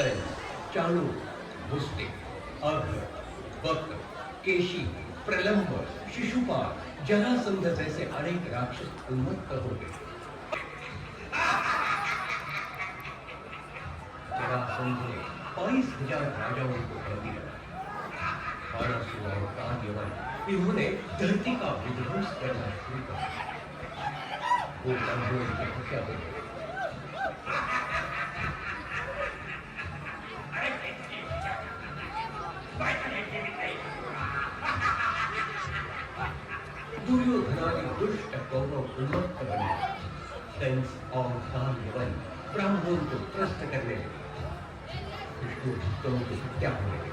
कंस, चाणू, मुस्टिक, अर्घ, वक्र, केशी, प्रलंब, शिशुपाल, जरासंध जैसे अनेक राक्षस उन्मत्त हो गए। जरासंध ने 22,000 राजाओं को बंदी बनाया। बाणासुर और कालयवन इन्होंने धरती का विध्वंस करना शुरू कर दिया। वो ब्राह्मणों की हत्या हो गई। दुर्योधनादि दुष्ट कौरव उन्मत्त बने। कंस और कालयवन ब्राह्मणों को त्रस्त करने लगे। विष्णु भक्तों की हत्या होने लगी।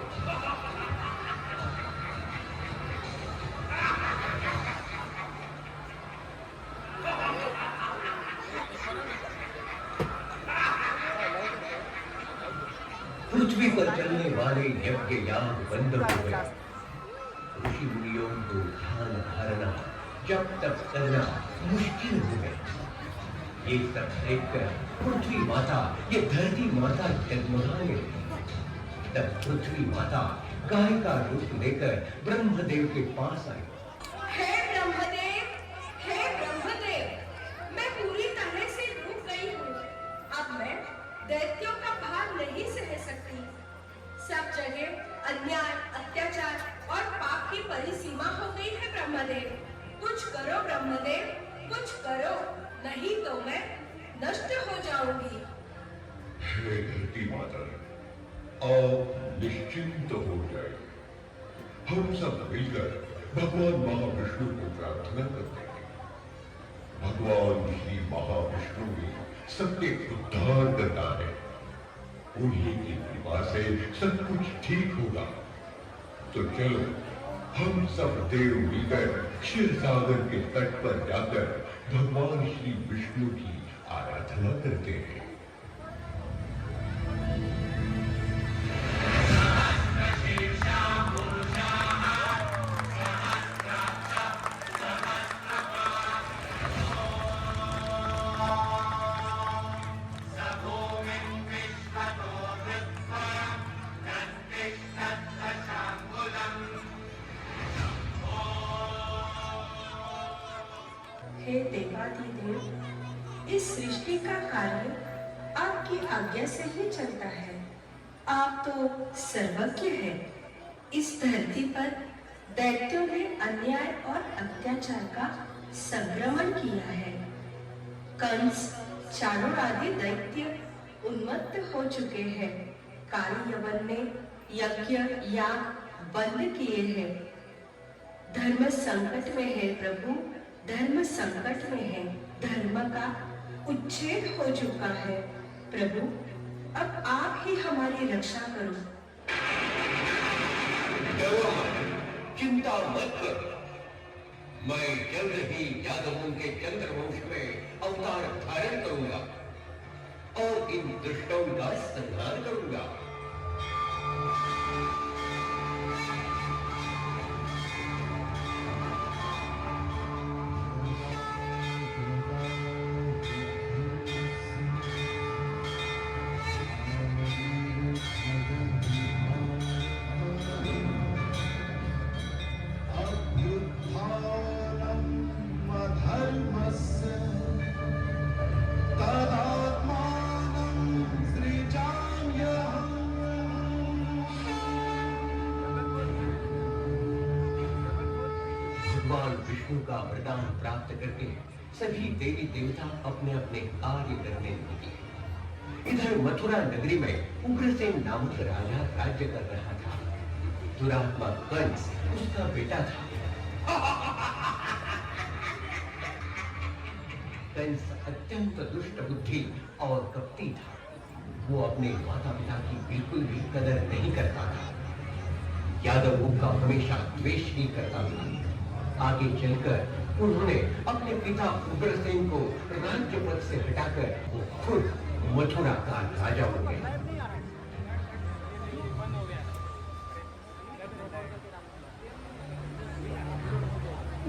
पृथ्वी पर चलने वाले यज्ञ याग बंद हो गए। ऋषि मुनियों को ध्यान धारणा जब तक करना मुश्किल हो गया। ये सब देखकर पृथ्वी माता, ये धरती माता जगमगाने लगी। तब पृथ्वी माता गाय का रूप लेकर ब्रह्मदेव के पास आई। हे ब्रह्मदेव, हे ब्रह्मदेव, मैं पूरी तरह से रुक गई हूँ। अब मैं दैत्यों का भार नहीं सह सकती। सब जगह अन्याय, अत्याचार और पाप की परिसीमा हो गई है ब्रह्मदेव। कुछ करो ब्रह्मदेव, कुछ करो, नहीं तो मैं नष्ट हो जाऊंगी। हे धरती माता, आप निश्चिंत हो जाए। हम सब मिलकर भगवान महाविष्णु को प्रार्थना करते हैं। भगवान श्री महाविष्णु ही सबके उद्धार करता है। उन्हीं की कृपा से सब कुछ ठीक होगा। तो चलो हम सब देव मिलकर क्षीर सागर के तट पर जाकर भगवान श्री विष्णु की आराधना करते हैं। हे देवाधिदेव, इस सृष्टि का कार्य आपकी आज्ञा से ही चलता है। आप तो सर्वज्ञ हैं। इस धरती पर दैत्यों ने अन्याय और अत्याचार का संक्रमण किया है। कंस, चाणूर आदि दैत्य उन्मत्त हो चुके हैं। कालयवन ने यज्ञ याग बंद किए हैं। धर्म संकट में है प्रभु, धर्म संकट में है। धर्म का उच्छेद हो चुका है प्रभु, अब आप ही हमारी रक्षा करो। डरो मत, चिंता मत करो। मैं जल्द ही यादवों के चंद्रवंश में अवतार धारण करूंगा और इन दुष्टों का संहार करूंगा। भगवान विष्णु का वरदान प्राप्त करके सभी देवी देवता अपने अपने कार्य करने लगे। इधर मथुरा नगरी में उग्रसेन नामक राजा राज्य कर रहा था। दुरात्मा कंस उसका बेटा था। कंस अत्यंत दुष्ट बुद्धि और कपटी था। वो अपने माता पिता की बिल्कुल भी कदर नहीं करता था। यादवों का हमेशा द्वेष ही करता था। आगे चलकर उन्होंने अपने पिता उग्रसेन को राज्य पद से हटाकर वो खुद मथुरा का राजा हो गए।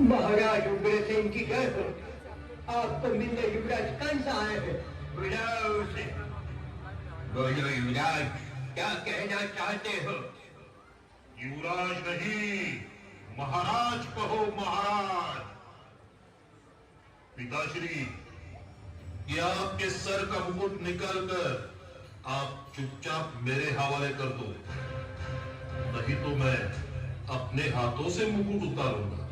महाराज उग्रसेन की जय हो। आप तो मिलने युवराज कंस आए हैं। बोलो युवराज, क्या कहना चाहते हो? युवराज नहीं, महाराज कहो, महाराज। पिताश्री, ये आपके सर का मुकुट निकालकर आप चुपचाप मेरे हवाले कर दो, नहीं तो मैं अपने हाथों से मुकुट उतारूंगा।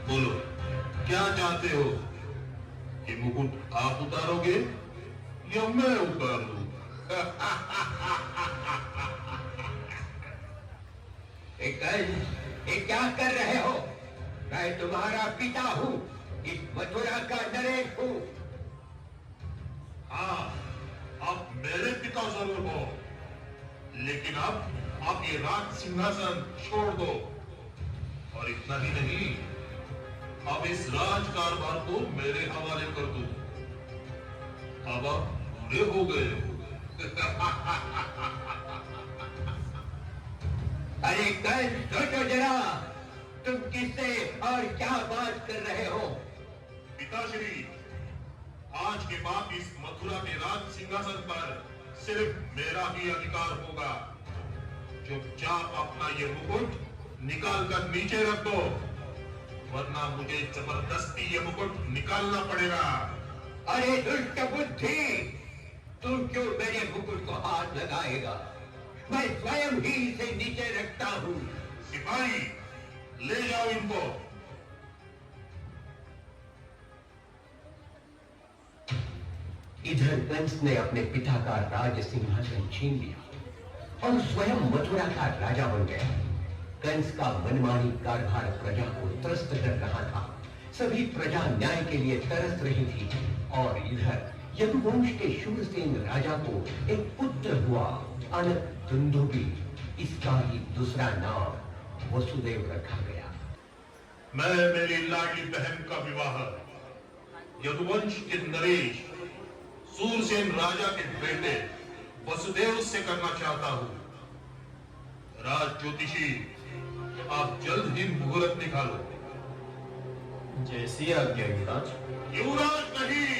बोलो, क्या चाहते हो? कि मुकुट आप उतारोगे या मैं उतार दूं? ये क्या कर रहे हो? मैं तुम्हारा पिता हूँ, इस मथुरा का नरेश हूँ। हाँ, आप मेरे पिता जरूर हो, लेकिन अब आप ये राज सिंहासन छोड़ दो। और इतना ही नहीं, अब इस राज कारभार को मेरे हवाले कर दो। अब आप पूरे हो गए हो। अरे कल सोचो जरा, तुम किससे और क्या बात कर रहे हो? पिताश्री, आज के बाद इस मथुरा के राज सिंहासन पर सिर्फ मेरा ही अधिकार होगा। चुपचाप अपना ये मुकुट निकाल कर नीचे रख दो, वरना मुझे जबरदस्ती ये मुकुट निकालना पड़ेगा। अरे दुष्ट बुद्धि, तू क्यों मेरे मुकुट को हाथ लगाएगा? मैं स्वयं ही इसे नीचे रखता हूँ। सिपाही, ले जाओ इनको। इधर कंस ने अपने पिता का राज सिंहासन छीन लिया और स्वयं मथुरा का राजा बन गया। कंस का मनमानी कारभार प्रजा को त्रस्त कर रहा था। सभी प्रजा न्याय के लिए तरस रही थी। और इधर यदुवंश के शूरसेन राजा को एक पुत्र हुआ, अनक दुंदुभि। इसका ही दूसरा नाम वसुदेव रखा गया। मैं मेरी लाडली बहन का विवाह यदुवंश के नरेश सूरसेन राजा के बेटे वसुदेव से करना चाहता हूं। राज ज्योतिषी, आप जल्द ही मुहूर्त निकालो। जैसी आज्ञा युवराज। युवराज नहीं,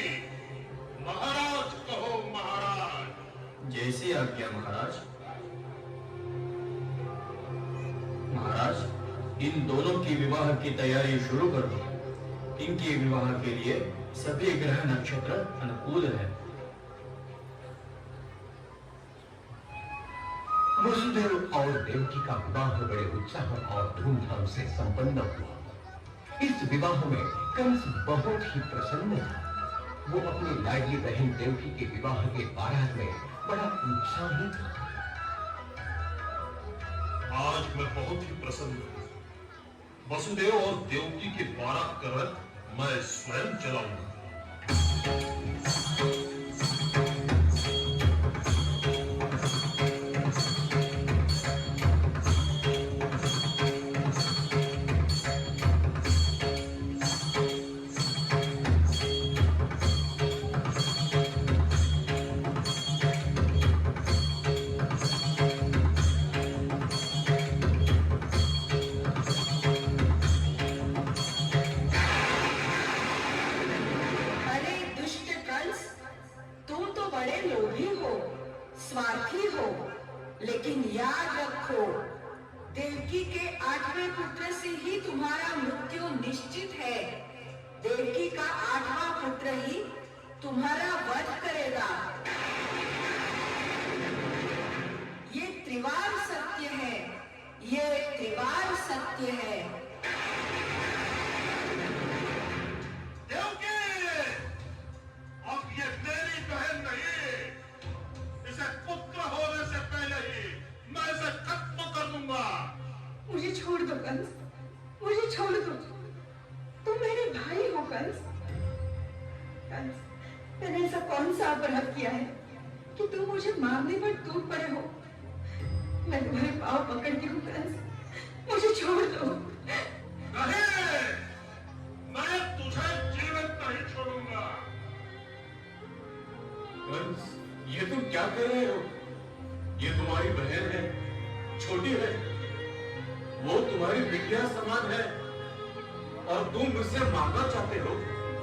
महाराज कहो, महाराज। जैसी आज्ञा महाराज। महाराज, इन दोनों की विवाह की तैयारी शुरू कर दो। इनके विवाह के लिए सभी ग्रह नक्षत्र अनुकूल है। वसुदेव और देवकी का विवाह बड़े उत्साह और धूमधाम से संपन्न हुआ। इस विवाह में कंस बहुत ही प्रसन्न था। वो अपनी लाडली बहन देवकी के विवाह के बारात में बड़ा उत्साहित था। आज मैं बहुत ही प्रसन्न हूं। वसुदेव और देवकी के बारात का रथ मैं स्वयं चलाऊंगा। अरे दुष्ट कंस, तुम तो बड़े लोभी हो, स्वार्थी हो, लेकिन याद रखो, देवकी के 8वें पुत्र से ही तुम्हारा मृत्यु निश्चित है। देवकी का 8वां पुत्र ही तुम्हारा वध करेगा। ये त्रिवार सत्य है, ये त्रिवार सत्य है। देवकी, अब ये मेरी बहन नहीं, इसे पुत्र होने से पहले ही मैं इसे खत्म कर दूंगा। मुझे छोड़ दो कंस, मुझे छोड़ दो। तुम मेरे भाई हो कंस। कंस, मैंने ऐसा कौन सा अपराध किया है कि तुम मुझे मारने पर टूट पड़े हो? मैं तुम्हारे पाँव पकड़ती हूँ कंस, मुझे छोड़ दो। नहीं, मैं तुझे जीवित नहीं छोड़ूंगा। कंस, ये तुम क्या कर रहे हो? ये तुम्हारी बहन है, छोटी है, वो तुम्हारी बिटिया समान है, और तुम मुझसे मारना चाहते हो?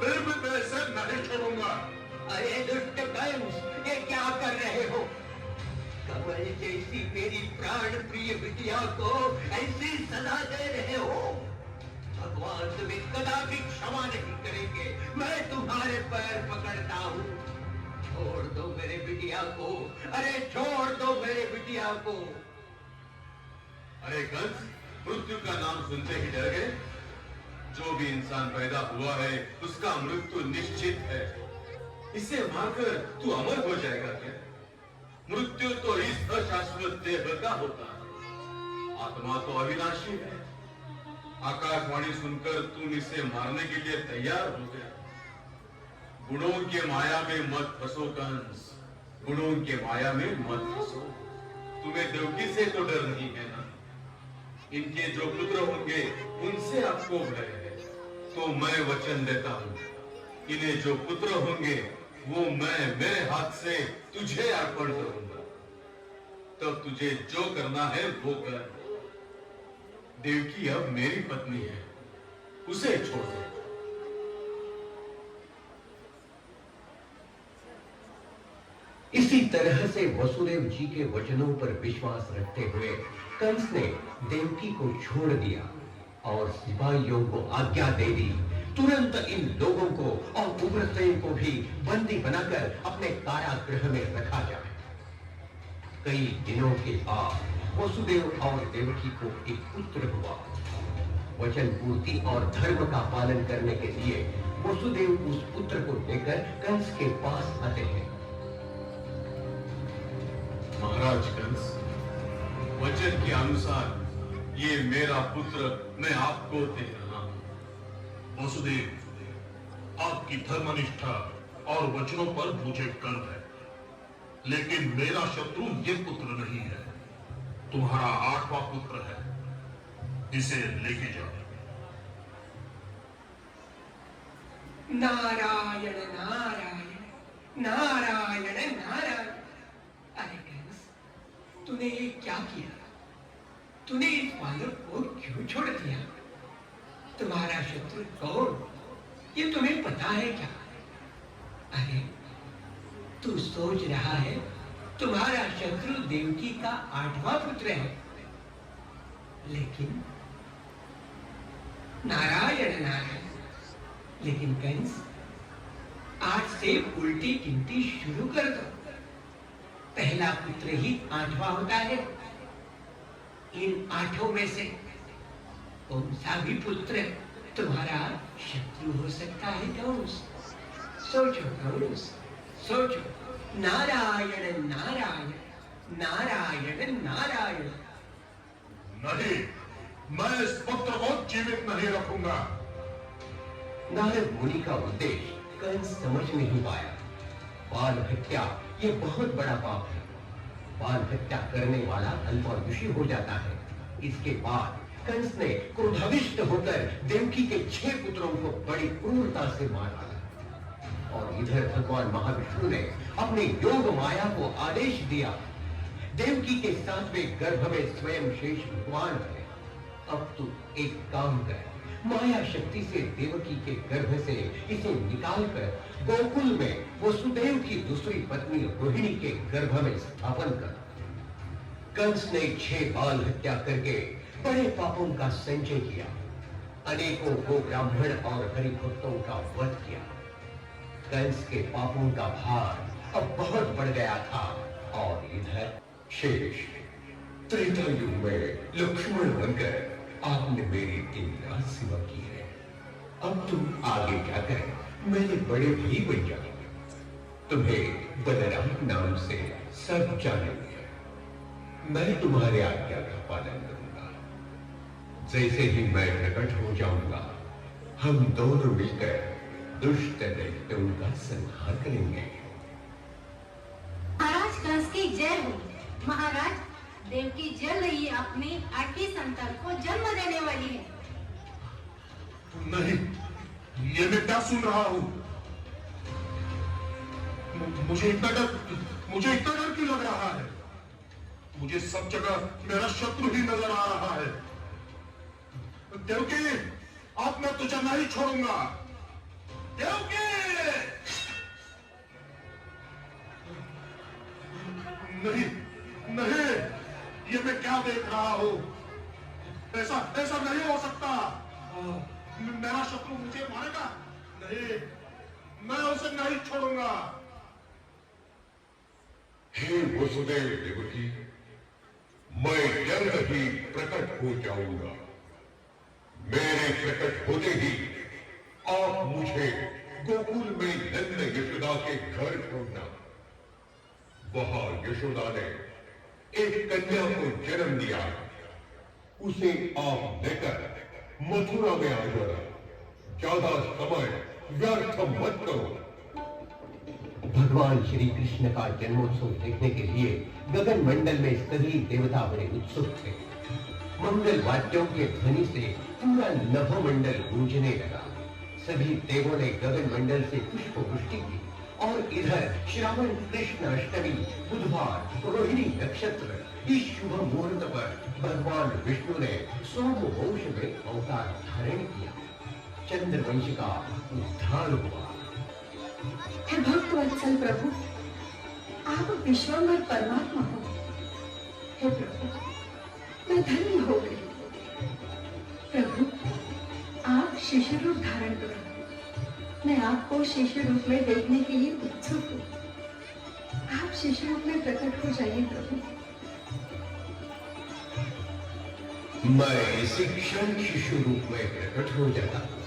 फिर भी मैं इसे नहीं छोड़ूंगा। कमल जैसी मेरी प्राण प्रिय बिटिया को ऐसी सजा दे रहे हो? भगवान तुम्हें कदापि क्षमा नहीं करेंगे। मैं तुम्हारे पैर पकड़ता हूँ, छोड़ दो मेरे बिटिया को। अरे छोड़ दो मेरे बिटिया को। अरे कंस, मृत्यु का नाम सुनते ही डर गए? जो भी इंसान पैदा हुआ है उसका मृत्यु निश्चित है। इसे मारकर तू अमर हो जाएगा क्या? मृत्यु तो इस अशाश्वत देह का होता है, आत्मा तो अविनाशी है। आकाशवाणी सुनकर तुम इसे मारने के लिए तैयार हो गए। गुणों के माया में मत फंसो कंस, गुणों के माया में मत फंसो। तुम्हें देवकी से तो डर नहीं है ना? इनके जो पुत्र होंगे उनसे आपको भय है। तो मैं वचन देता हूं, इन्हें जो पुत्र होंगे वो मैं मेरे हाथ से तुझे अर्पण करूंगा। तब तुझे जो करना है वो कर। देवकी अब मेरी पत्नी है, उसे छोड़ दे। इसी तरह से वसुदेव जी के वचनों पर विश्वास रखते हुए कंस ने देवकी को छोड़ दिया और सिपाहियों को आज्ञा दे दी, तुरंत इन लोगों को और उग्रसेन को भी बंदी बनाकर अपने कारागृह में रखा जाए। कई दिनों के बाद वसुदेव और देवकी को एक पुत्र हुआ। वचन पूर्ति और धर्म का पालन करने के लिए वसुदेव उस पुत्र को लेकर कंस के पास आते हैं। महाराज कंस, वचन के अनुसार ये मेरा पुत्र मैं आपको दे रहा हूं। वसुदेव, आपकी धर्मनिष्ठा और वचनों पर मुझे गर्व है, लेकिन मेरा शत्रु ये पुत्र नहीं है, तुम्हारा 8वां पुत्र है। इसे लेके जाओ। नारायण नारायण नारायण नारायण। अरे कंस, तूने ये क्या किया? तूने इस बालक को क्यों छोड़ दिया? तुम्हारा शत्रु कौन, ये तुम्हें पता है क्या? अरे तू सोच रहा है तुम्हारा शत्रु देवकी का 8वां पुत्र है, लेकिन नारायण नारायण। लेकिन कंस, आज से उल्टी गिनती शुरू कर दो। पहला पुत्र ही 8वां होता है। इन 8 में से कौन सा भी पुत्र तुम्हारा शत्रु हो सकता है कंस? सोचो कंस, सोचो। नारायण नारायण नारायण नारायण। नहीं, मैं इस पुत्र को जीवित नहीं रखूंगा। नारद मुनि का उद्देश्य कंस समझ नहीं पाया। बाल हत्या ये बहुत बड़ा पाप है। बाल हत्या करने वाला अल्पायुषी हो जाता है। इसके बाद कंस ने क्रोधाविष्ट होकर देवकी के 6 पुत्रों को बड़ी क्रूरता से मार डाला। और इधर भगवान महाविष्णु ने अपने योग माया को आदेश दिया, देवकी के 7वें गर्भ में स्वयं शेष भगवान है। अब तू एक काम कर, माया शक्ति से देवकी के गर्भ से इसे निकालकर गोकुल में वसुदेव की दूसरी पत्नी रोहिणी के गर्भ में स्थापन कर। कंस ने 6 बाल हत्या करके बड़े पापों का संचय किया, अनेकों गो ब्राह्मण और हरिभक्तों का वध किया। कंस के पापों का भार अब बहुत बढ़ गया था। और इधर शेष त्रेता युग में लक्ष्मण बनकर आपने मेरी दिन रात सेवा की है। अब तुम आगे जाकर मेरे बड़े भाई बन जाओ। तुम्हें बलराम नाम से सब जानेंगे। मैं तुम्हारे आज्ञा का पालन करूंगा। जैसे ही मैं प्रकट हो जाऊंगा, हम दोनों मिलकर दुष्ट दैत्यों का संहार करेंगे। महाराज कंस की जय हो। महाराज, देवकी जल्द ही अपनी 8वीं संतान को जन्म देने वाली है। नहीं, ये मैं क्या सुन रहा हूं? मुझे इतना डर क्यों लग रहा है? मुझे सब जगह मेरा शत्रु ही नजर आ रहा है। देवकी, अब मैं तुझे नहीं छोड़ूंगा। देवकी! नहीं, नहीं, ये मैं क्या देख रहा हूं? ऐसा ऐसा नहीं हो सकता। मेरा शत्रु मुझे मारेगा नहीं, मैं उसे नहीं छोड़ूंगा। हे वसुदेव देवकी, मैं जल्द ही प्रकट हो जाऊंगा। मेरे प्रकट होते ही आप मुझे गोकुल में नंद यशोदा के घर छोड़ना। वहां यशोदा ने एक कन्या को जन्म दिया, उसे आप लेकर मथुरा में आ जाना। ज्यादा समय व्यर्थ मत करो। भगवान श्री कृष्ण का जन्मोत्सव देखने के लिए गगन मंडल में सभी देवता बड़े उत्सुक थे। मंगल वाद्यों के ध्वनि से पूरा नभोमंडल गूंजने लगा। सभी देवों ने गगन मंडल से पुष्पवृष्टि की और इधर श्रावण कृष्ण अष्टमी बुधवार रोहिणी नक्षत्र इस शुभ मुहूर्त पर भगवान विष्णु ने सोमवंश में अवतार धारण किया। चंद्रवंश का उद्धार हुआ। हे भक्त वत्सल प्रभु, आप विश्वम्भर परमात्मा हो। हे प्रभु, मैं धन्य हो गई। प्रभु, आप शिशु रूप धारण करो। मैं आपको शिशु रूप में देखने के लिए उत्सुक हूँ। आप शिशु रूप में प्रकट हो जाइए प्रभु। मैं इसी क्षण शिशु रूप में प्रकट हो जाता हूँ,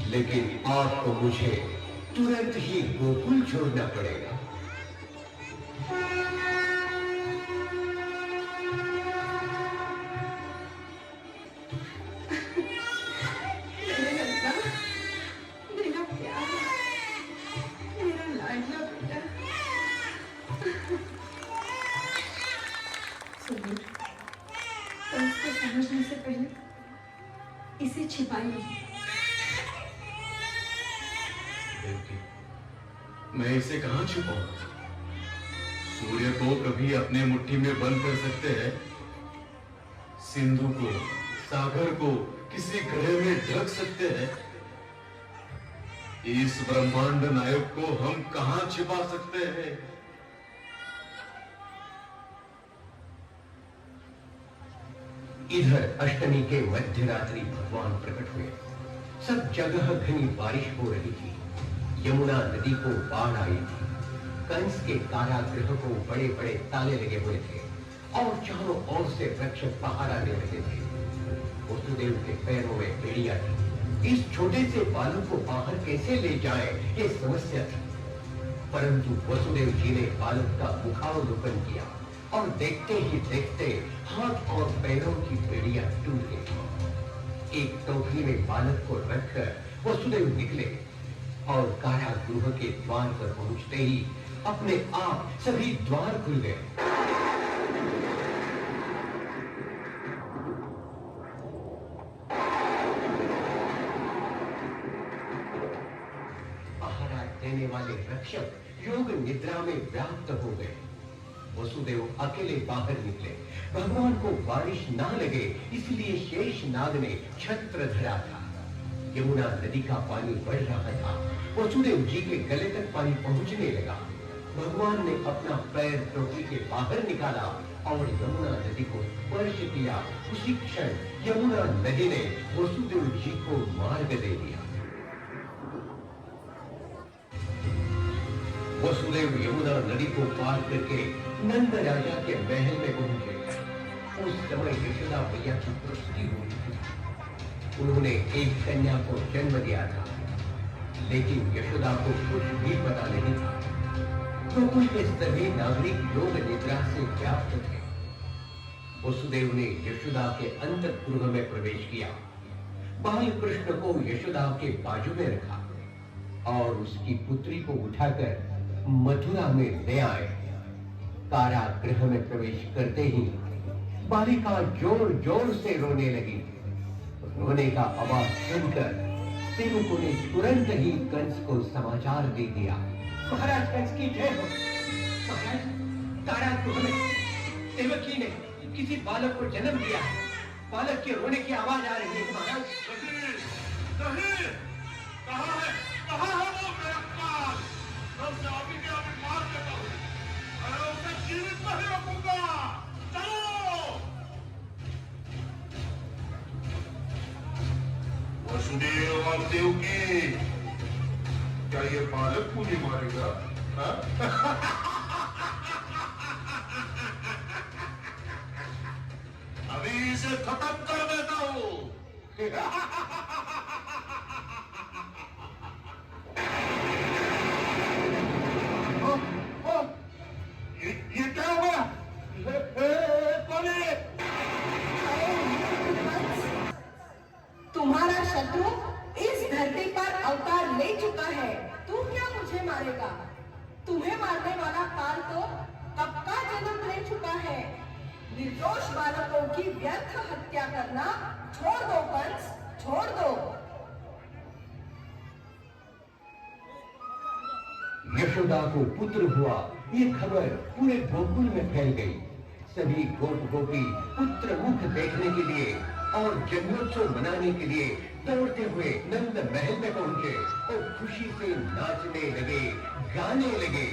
लेकिन आपको मुझे तुरंत ही गोकुल छोड़ना पड़ेगा। मेरा प्यारा, मेरा लाडला बेटा। सुनील, कंस को समझने से पहले इसे छिपाइए। मैं इसे कहां छुपाऊं? सूर्य को कभी अपने मुट्ठी में बंद कर सकते हैं, सिंधु को, सागर को किसी गड्ढे में ढक सकते हैं। इस ब्रह्मांड नायक को हम कहां छिपा सकते हैं? इधर अष्टमी के मध्य रात्रि भगवान प्रकट हुए। सब जगह घनी बारिश हो रही थी। यमुना नदी को बाढ़ आई थी। कंस के कारागृह को बड़े बड़े ताले लगे हुए थे और चारों ओर से वृक्ष पहारा दे रहे थे। वसुदेव के पैरों में बेड़ियां थी। इस छोटे से बालक को बाहर कैसे ले जाए, ये समस्या थी। परंतु वसुदेव जी ने बालक का मुखावलोकन किया और देखते ही देखते हाथ और पैरों की बेड़ियां टूट गई। एक टोकरी में बालक को रखकर वसुदेव निकले और कारागृह के द्वार पर पहुंचते ही अपने आप सभी द्वार खुल गए। पहरा देने वाले रक्षक योग निद्रा में व्याप्त हो गए। वसुदेव अकेले बाहर निकले। भगवान को बारिश ना लगे इसलिए शेष नाग ने छत्र धरा था। यमुना नदी का पानी बढ़ रहा था। वसुदेव जी के गले तक पानी पहुंचने लगा। भगवान ने अपना पैर टोकरी के बाहर निकाला और यमुना नदी को स्पर्श किया। उसी क्षण यमुना नदी ने वसुदेव जी को मार्ग दे दिया। वसुदेव यमुना नदी को पार करके नंद राजा के महल में पहुंचे। उस समय यशोदा मैया की प्रसूति हुई थी। उन्होंने एक कन्या को जन्म दिया था, लेकिन यशोदा को कुछ भी पता नहीं था। गोकुल के सभी नागरिक योग निद्रा से व्याप्त थे। वसुदेव ने यशोदा के अंतःपुर में प्रवेश किया। बाल कृष्ण को यशोदा के बाजू में रखा और उसकी पुत्री को उठाकर मथुरा में ले आए। कारागृह में प्रवेश करते ही बालिका जोर जोर से रोने लगी। रोने का आवाज सुनकर सेवकों ने तुरंत ही कंस को समाचार दे दिया। महाराज कंस की जय हो। महाराज, कारागृह में देवकी ने किसी बालक को जन्म दिया है। बालक के रोने की आवाज आ रही है महाराज। नहीं, कहाँ है वो मेरा काल? मैं उसे अभी के अभी मार देता हूँ। मैं उसे जीवित नहीं रखूंगा। देव और देवकी, क्या ये बालक मुझे मारेगा? हाँ? अभी इसे खत्म कर देता हूं। ये क्या हुआ? कौन है? तुम्हारा शत्रु इस धरती पर अवतार ले चुका है। तू क्या मुझे मारेगा? तुम्हें मारने वाला काल तो कब का जन्म ले चुका है। निर्दोष बालकों की व्यर्थ हत्या करना छोड़ दो कंस, छोड़ दो। यशोदा को पुत्र हुआ, ये खबर पूरे गोकुल में फैल गई। सभी गोप गोपी पुत्र मुख देखने के लिए और जन्मोत्सव मनाने के लिए दौड़ते हुए नंद महल में पहुंचे और खुशी से नाचने लगे, गाने लगे।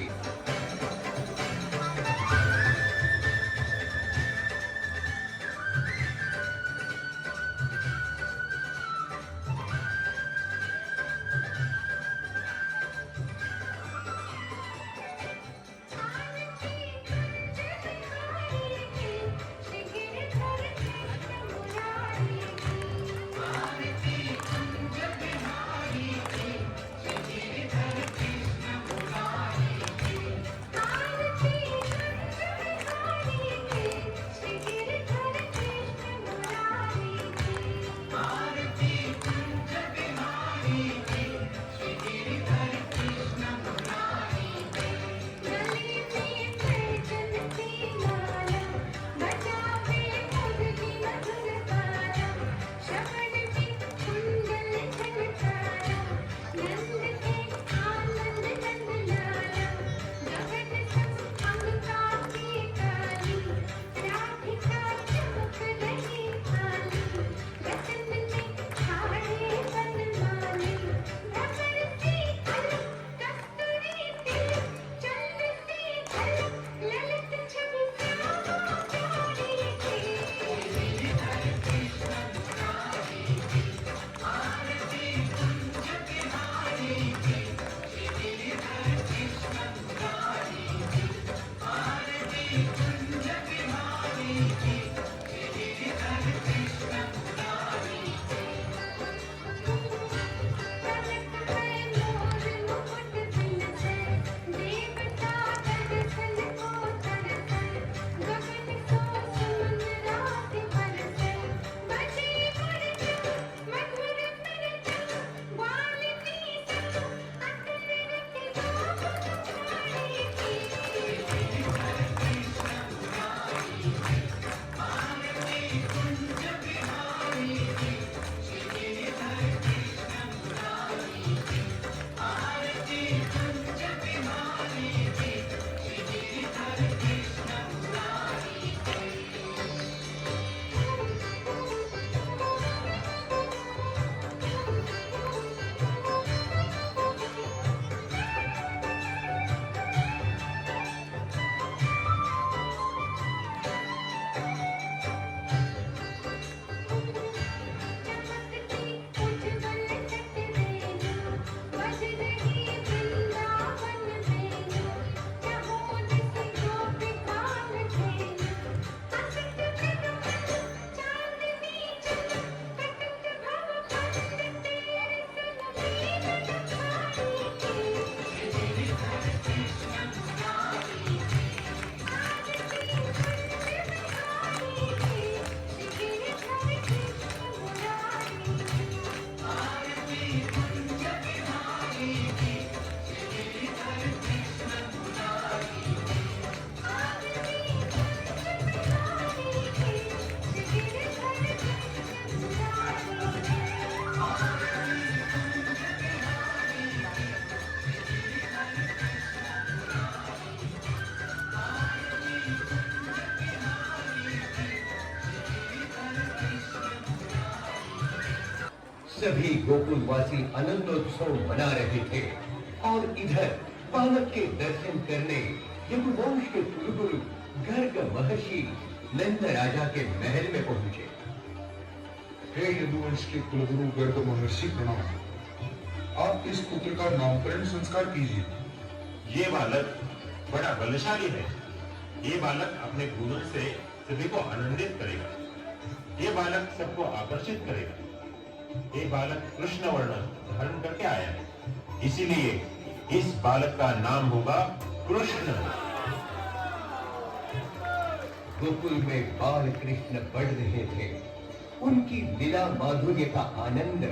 सभी गोकुलवासी आनंदोत्सव मना रहे थे और इधर बालक के दर्शन करने यदुवंश के कुलगुरु गर्ग महर्षि नंद राजा के महल में पहुंचे। हे यदुवंश के कुलगुरु गर्ग महर्षि प्रणाम। आप इस पुत्र का नामकरण संस्कार कीजिए। ये बालक बड़ा बलशाली है। ये बालक अपने गुणों से सभी को आनंदित करेगा। ये बालक सबको आकर्षित करेगा। ये बालक कृष्ण वर्ण धारण करके आया है, इसीलिए इस बालक का नाम होगा कृष्ण। गोकुल में बाल कृष्ण बढ़ रहे थे। उनकी लीला माधुर्य का आनंद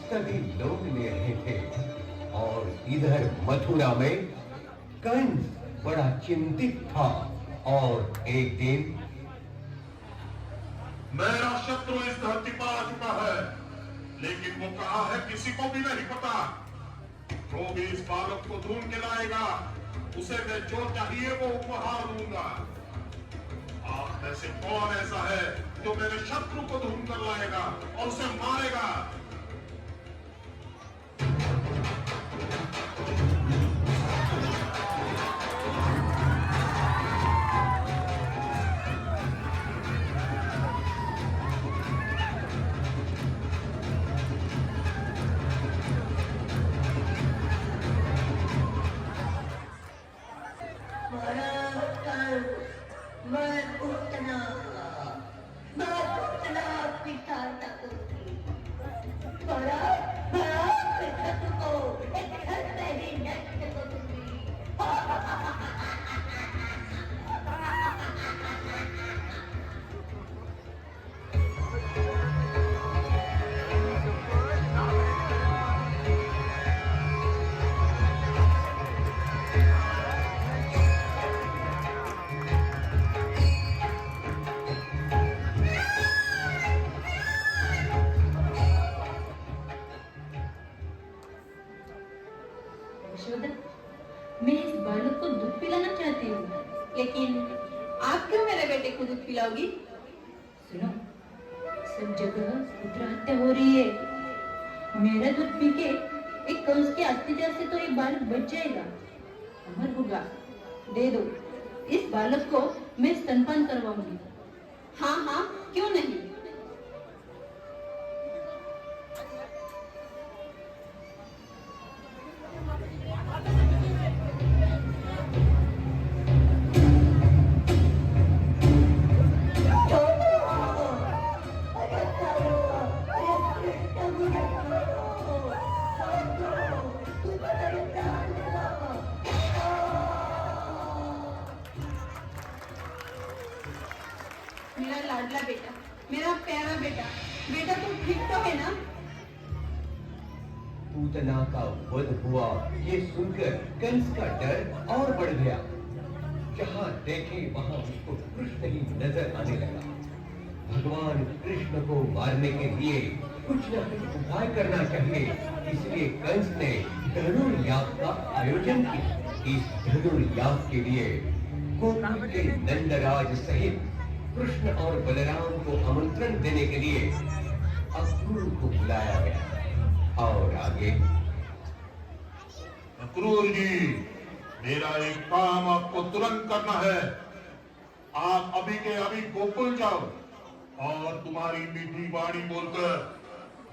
सभी लोग ले रहे थे। और इधर मथुरा में कंस बड़ा चिंतित था। और एक दिन मेरा शत्रु इस धरती पर आ चुका है, लेकिन वो कहाँ है किसी को भी नहीं पता। जो भी इस बालक को ढूंढ के लाएगा, उसे मैं जो चाहिए वो उपहार दूंगा। आप में से कौन ऐसा है जो मेरे शत्रु को ढूंढ कर लाएगा और उसे मारेगा? यशोदा, मैं इस बालक को दूध पिलाना चाहती हूँ, लेकिन आप क्यों मेरे बेटे को दूध पिलाओगी? सुनो, सब जगह पुत्र हत्या हो रही है। मेरा दूध पी के एक कंस के अत्याचार से तो एक बालक बच जाएगा, अमर होगा। दे दो, इस बालक को मैं स्तनपान करवाऊंगी। हाँ हाँ, क्यों नहीं। मेरा लाडला बेटा, मेरा प्यारा बेटा, बेटा तुम ठीक तो है ना? पूतना का वध हुआ ये सुनकर कंस का डर और बढ़ गया। जहाँ देखे वहाँ उसको कृष्ण ही नजर आने लगा। भगवान कृष्ण को मारने के लिए कुछ न कुछ उपाय करना चाहिए, इसलिए कंस ने धनुर्याग का आयोजन किया। इस धनुर्याग के लिए गोकुल के नंदराज सहित कृष्ण और बलराम को आमंत्रण देने के लिए अक्रूर को बुलाया गया। और आगे अक्रूर जी, मेरा एक काम आपको तुरंत करना है। आप अभी के अभी गोकुल जाओ और तुम्हारी मीठी वाणी बोलकर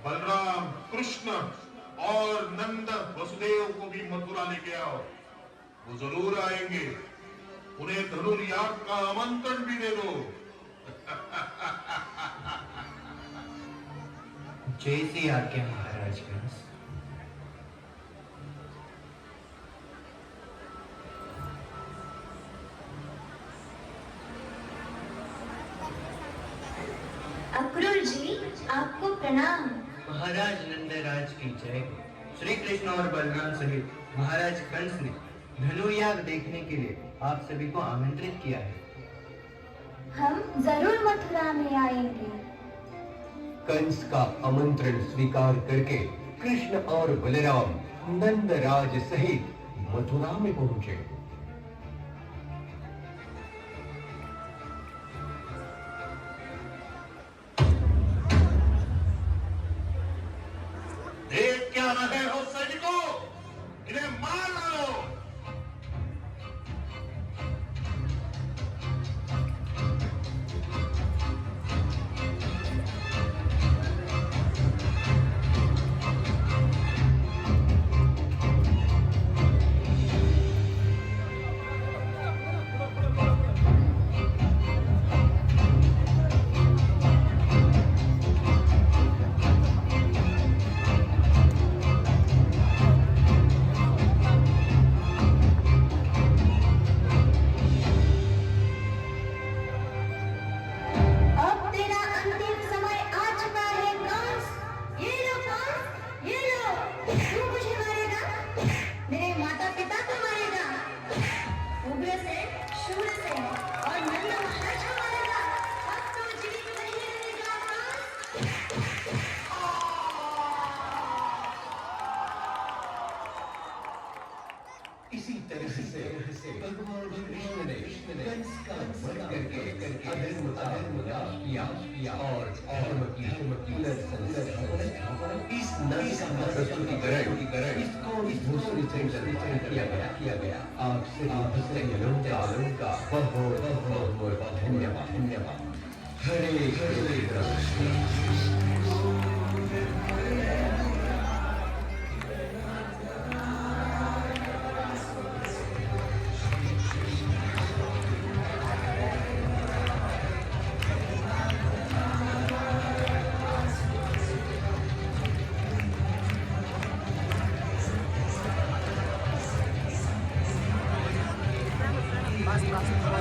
बलराम, कृष्ण और नंद वसुदेव को भी मथुरा लेके आओ। वो जरूर आएंगे। उन्हें धनुर्याग का आमंत्रण भी दे दो। जैसी आज्ञा महाराज कंस। अक्रूर जी, आपको प्रणाम। महाराज नंदराज की जय। श्री कृष्ण और बलराम सहित महाराज कंस ने धनुर्याग देखने के लिए आप सभी को आमंत्रित किया है। हम जरूर मथुरा में आएंगे। कंस का आमंत्रण स्वीकार करके कृष्ण और बलराम नंदराज सहित मथुरा में पहुंचे। देख क्या रहे हो सैनिकों, इन्हें मार डालो। तरह से भगवान कृष्ण ने कंस का वध करके अधर्म का नाश किया और धर्म की पुनर्स्थापना इस नदी का प्रस्तुतिकरण इसको दूसरे से किया गया। आपसे का बहुत धन्यवाद। हरे कृष्ण। Basta, basta.